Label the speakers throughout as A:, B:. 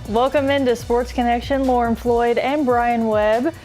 A: Welcome into Sports Connection, Lauren Floyd and Brian Webb.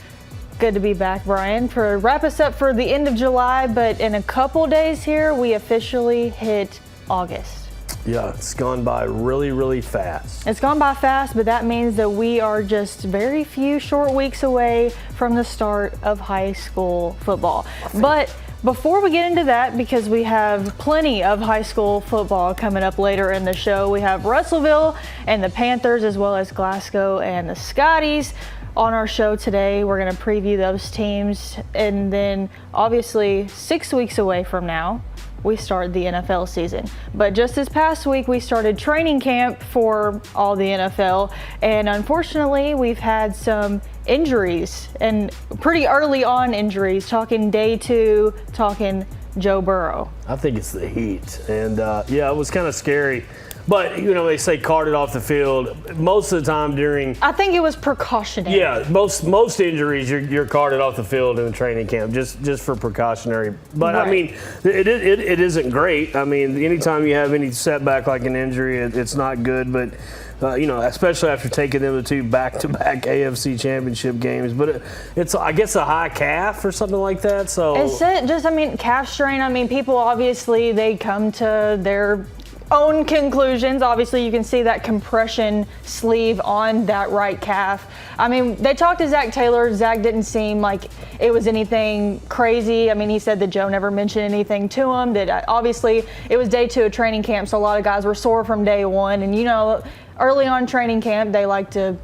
A: Good to be back, Brian, for wrap us up for the end of July, but in a couple days here, we officially hit August.
B: Yeah, it's gone by really, really fast.
A: It's gone by fast, but that means that we are just very few short weeks away from the start of high school football. But before we get into that, because we have plenty of high school football coming up later in the show, we have Russellville and the Panthers, as well as Glasgow and the Scotties on our show today. We're going to preview those teams, and then obviously 6 weeks away from now, we start the NFL season. But just this past week, we started training camp for all the NFL, and unfortunately, we've had some injuries, and pretty early on injuries, talking day 2, talking Joe Burrow.
B: I think it's the heat, and yeah, it was kind of scary. But, you know, they say carted off the field. Most of the time during...
A: I think it was precautionary.
B: Yeah, most injuries, you're carted off the field in the training camp, just for precautionary. But, right. I mean, it isn't great. I mean, anytime you have any setback like an injury, it's not good. But, you know, especially after taking them to 2 back-to-back AFC championship games. But it's, I guess, a high calf or something like that. So
A: it's just, I mean, calf strain. I mean, people obviously, they come to their own conclusions. Obviously, you can see that compression sleeve on that right calf. I mean, they talked to Zach Taylor. Zach didn't seem like it was anything crazy. I mean, he said that Joe never mentioned anything to him, that obviously it was day 2 of training camp, so a lot of guys were sore from day 1. And, you know, early on training camp, they like to,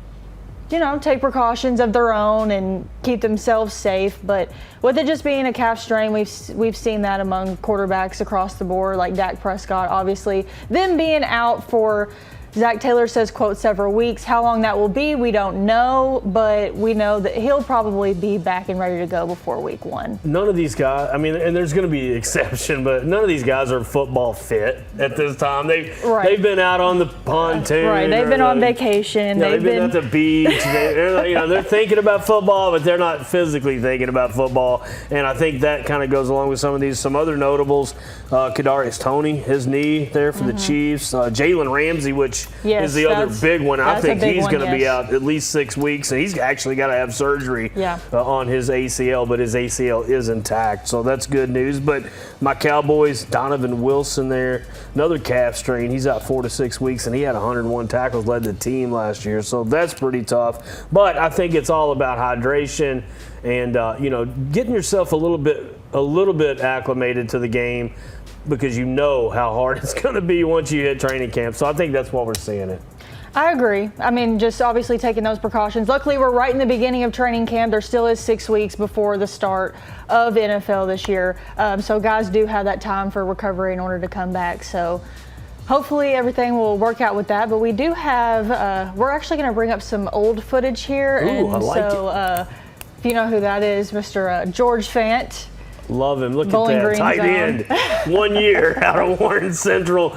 A: you know, take precautions of their own and keep themselves safe. But with it just being a calf strain, we've seen that among quarterbacks across the board, like Dak Prescott, obviously. Them being out for, Zach Taylor says, quote, several weeks. How long that will be, we don't know, but we know that he'll probably be back and ready to go before week 1.
B: None of these guys, I mean, and there's going to be an exception, but none of these guys are football fit at this time. They've been out on the pontoon.
A: Right, they've been on vacation.
B: They've been at the beach. They're thinking about football, but they're not physically thinking about football. And I think that kind of goes along with some other notables. Kadarius Toney, his knee there for the Chiefs. Jalen Ramsey, which is the other big one. I think he's going to be out at least 6 weeks, and he's actually got to have surgery on his ACL, but his ACL is intact, so that's good news. But my Cowboys, Donovan Wilson there, another calf strain. He's out 4 to 6 weeks, and he had 101 tackles, led the team last year, so that's pretty tough. But I think it's all about hydration and you know, getting yourself a little bit acclimated to the game, because you know how hard it's going to be once you hit training camp. So I think that's why we're seeing it.
A: I agree. I mean, just obviously taking those precautions. Luckily, we're right in the beginning of training camp. There still is 6 weeks before the start of NFL this year. So guys do have that time for recovery in order to come back. So hopefully everything will work out with that. But we do have, we're actually going to bring up some old footage here.
B: Ooh, I like it.
A: If you know who that is, Mr. George Fant.
B: Love him. Look
A: Bowling
B: at that.
A: Green
B: Tight
A: zone.
B: end. 1 year out of Warren Central.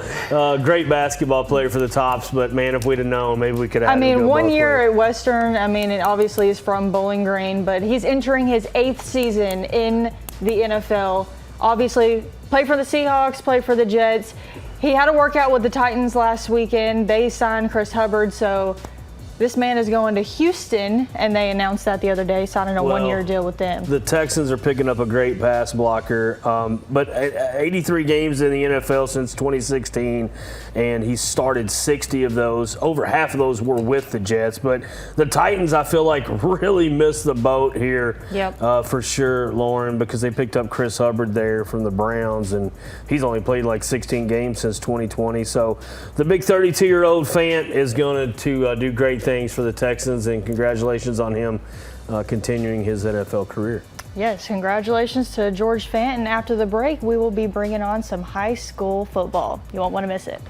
B: Great basketball player for the Tops, but man, if we'd have known, maybe we could have.
A: I mean, 1 year at Western, I mean, it obviously is from Bowling Green, but he's entering his 8th season in the NFL. Obviously, played for the Seahawks, played for the Jets. He had a workout with the Titans last weekend. They signed Chris Hubbard, so this man is going to Houston, and they announced that the other day, signing a 1-year deal with them.
B: The Texans are picking up a great pass blocker, but 83 games in the NFL since 2016, and he started 60 of those. Over half of those were with the Jets, but the Titans, I feel like, really missed the boat here for sure, Lauren, because they picked up Chris Hubbard there from the Browns, and he's only played like 16 games since 2020. So the big 32-year-old Fant is going to do great things for the Texans, and congratulations on him continuing his NFL career.
A: Yes, congratulations to George Fant, and after the break, we will be bringing on some high school football. You won't want to miss it.